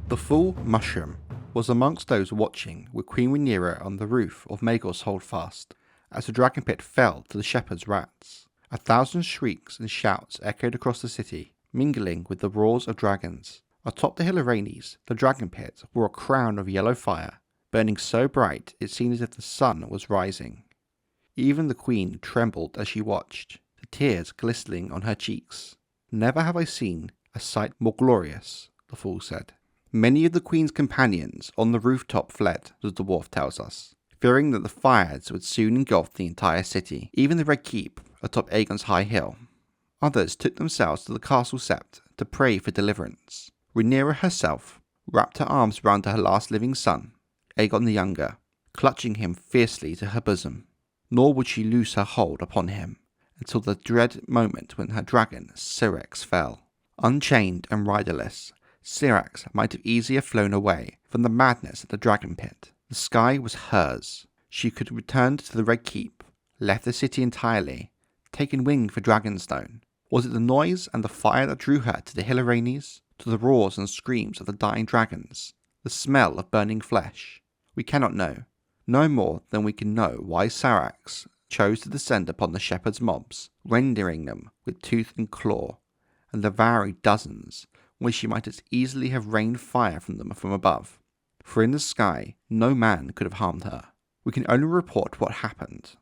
The full mushroom was amongst those watching with Queen Rhaenyra on the roof of Maegor's Holdfast, as the dragon pit fell to the shepherd's rats. 1,000 shrieks and shouts echoed across the city, mingling with the roars of dragons. Atop the hill of Rhaenys, the dragon pit wore a crown of yellow fire, burning so bright it seemed as if the sun was rising. Even the queen trembled as she watched, the tears glistening on her cheeks. "Never have I seen a sight more glorious," the fool said. Many of the queen's companions on the rooftop fled, the dwarf tells us, fearing that the fires would soon engulf the entire city, even the Red Keep atop Aegon's high hill. Others took themselves to the castle sept to pray for deliverance. Rhaenyra herself wrapped her arms round her last living son, Aegon the Younger, clutching him fiercely to her bosom. Nor would she loose her hold upon him until the dread moment when her dragon, Syrax, fell. Unchained and riderless, Syrax might have easier flown away from the madness of the dragon pit. The sky was hers. She could have returned to the Red Keep, left the city entirely, taken wing for Dragonstone. Was it the noise and the fire that drew her to the hill of Rhaenys, to the roars and screams of the dying dragons, the smell of burning flesh? We cannot know. No more than we can know why Syrax chose to descend upon the shepherd's mobs, rending them with tooth and claw, and devouring dozens, where she might as easily have rained fire from them from above. For in the sky, no man could have harmed her. We can only report what happened,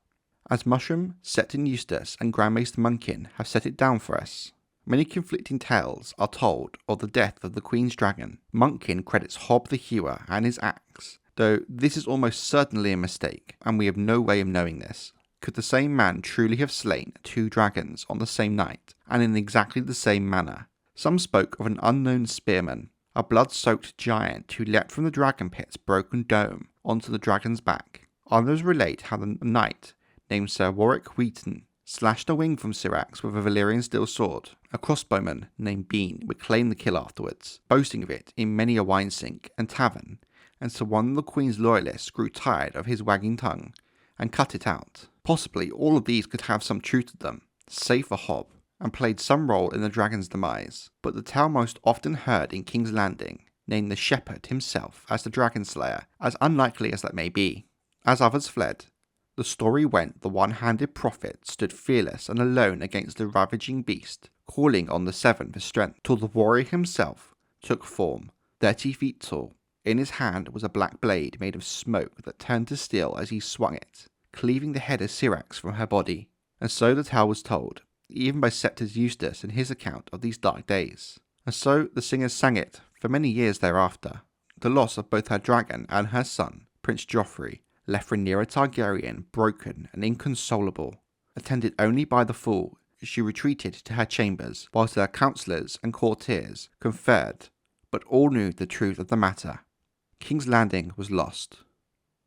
as Mushroom, Septon Eustace, and Grandmaster Munkin have set it down for us. Many conflicting tales are told of the death of the Queen's dragon. Munkin credits Hob the Hewer and his axe, though this is almost certainly a mistake, and we have no way of knowing this. Could the same man truly have slain 2 dragons on the same night, and in exactly the same manner? Some spoke of an unknown spearman, a blood-soaked giant who leapt from the dragon pit's broken dome onto the dragon's back. Others relate how the knight, named Sir Warwick Wheaton, slashed a wing from Syrax with a Valyrian steel sword. A crossbowman named Bean would claim the kill afterwards, boasting of it in many a wine sink and tavern, and so one of the Queen's loyalists grew tired of his wagging tongue and cut it out. Possibly all of these could have some truth to them, save for Hob, and played some role in the dragon's demise, but the tale most often heard in King's Landing named the shepherd himself as the dragon slayer, as unlikely as that may be. As others fled, the story went the one-handed prophet stood fearless and alone against the ravaging beast, calling on the Seven for strength, till the warrior himself took form, 30 feet tall. In his hand was a black blade made of smoke that turned to steel as he swung it, cleaving the head of Syrax from her body. And so the tale was told, even by Septon Eustace in his account of these dark days. And so the singers sang it for many years thereafter. The loss of both her dragon and her son, Prince Joffrey, left Rhaenyra Targaryen broken and inconsolable. Attended only by the fool, she retreated to her chambers, whilst her counsellors and courtiers conferred, but all knew the truth of the matter. King's Landing was lost.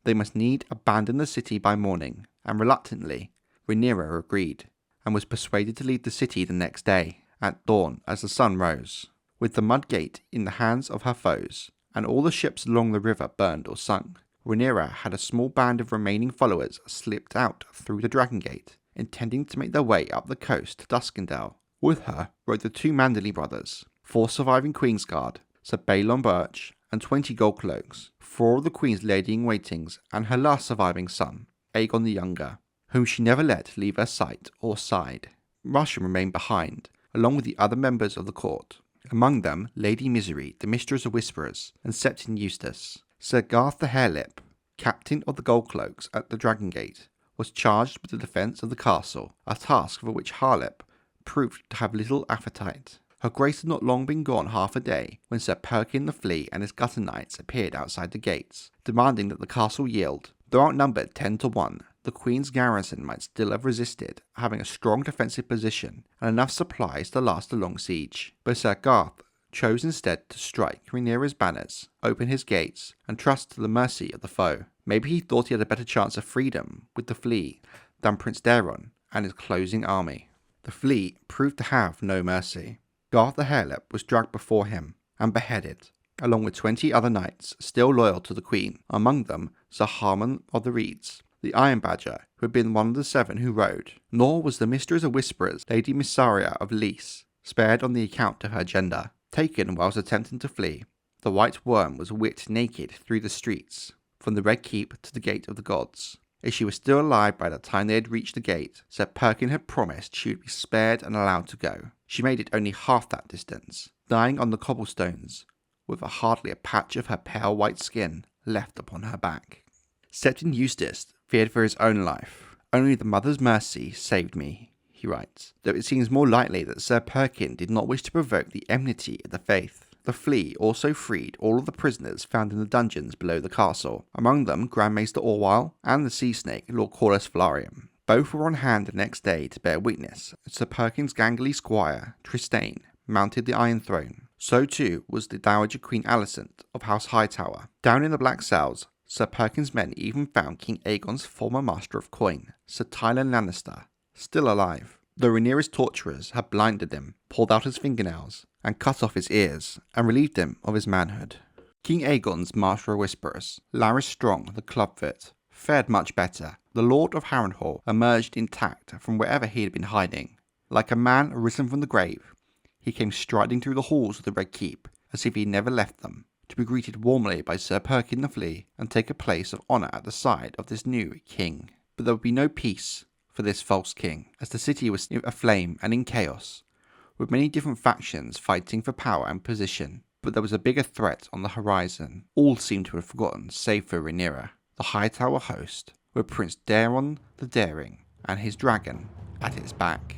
They must need abandon the city by morning, and reluctantly, Rhaenyra agreed, and was persuaded to leave the city the next day, at dawn as the sun rose. With the mud gate in the hands of her foes, and all the ships along the river burned or sunk, Rhaenyra had a small band of remaining followers slipped out through the Dragon Gate, intending to make their way up the coast to Duskendale. With her rode the 2 Manderley brothers, 4 surviving Queensguard, Sir Balon Birch, and 20 gold cloaks, 4 of the Queen's lady-in-waitings, and her last surviving son, Aegon the Younger, whom she never let leave her sight or side. Mushroom remained behind, along with the other members of the court, among them Lady Misery, the Mistress of Whisperers, and Septon Eustace. Sir Garth the Harelip, captain of the Gold Cloaks at the Dragon Gate, was charged with the defence of the castle, a task for which Harlip proved to have little appetite. Her Grace had not long been gone half a day when Sir Perkin the Flea and his gutter knights appeared outside the gates, demanding that the castle yield. Though outnumbered 10 to 1, the Queen's garrison might still have resisted, having a strong defensive position and enough supplies to last a long siege. But Sir Garth chose instead to strike Rhaenyra's banners, open his gates, and trust to the mercy of the foe. Maybe he thought he had a better chance of freedom with the Flea than Prince Daeron and his closing army. The Flea proved to have no mercy. Garth the Harelip was dragged before him and beheaded, along with 20 other knights still loyal to the Queen, among them Sir Harmon of the Reeds, the Iron Badger, who had been one of the 7 who rode. Nor was the Mistress of Whisperers, Lady Missaria of Lys, spared on the account of her gender. Taken whilst attempting to flee, The white worm was whipped naked through the streets, from the Red Keep to the Gate of the Gods. If she was still alive by the time they had reached the gate, Sir Perkin had promised she would be spared and allowed to go. She made it only half that distance, dying on the cobblestones, with hardly a patch of her pale white skin left upon her back. Septon Eustace feared for his own life. Only the Mother's mercy saved me, he writes, though it seems more likely that Sir Perkin did not wish to provoke the enmity of the faith. The Flea also freed all of the prisoners found in the dungeons below the castle, among them Grand Maester Orwyle and the sea snake Lord Corlys Velaryon. Both were on hand the next day to bear witness as Sir Perkin's gangly squire, Trystane, mounted the Iron Throne. So too was the Dowager Queen Alicent of House Hightower. Down in the Black Cells, Sir Perkin's men even found King Aegon's former master of coin, Sir Tywin Lannister, still alive. Though Rhaenyra's torturers had blinded him, pulled out his fingernails, and cut off his ears, and relieved him of his manhood. King Aegon's Master of Whisperers, Larys Strong the Clubfoot, fared much better. The Lord of Harrenhal emerged intact from wherever he had been hiding. Like a man risen from the grave, he came striding through the halls of the Red Keep, as if he never left them, to be greeted warmly by Sir Perkin the Flea, and take a place of honour at the side of this new king. But there would be no peace for this false king, as the city was aflame and in chaos, with many different factions fighting for power and position. But there was a bigger threat on the horizon. All seemed to have forgotten, save for Rhaenyra, the Hightower host, with Prince Daeron the Daring and his dragon at its back.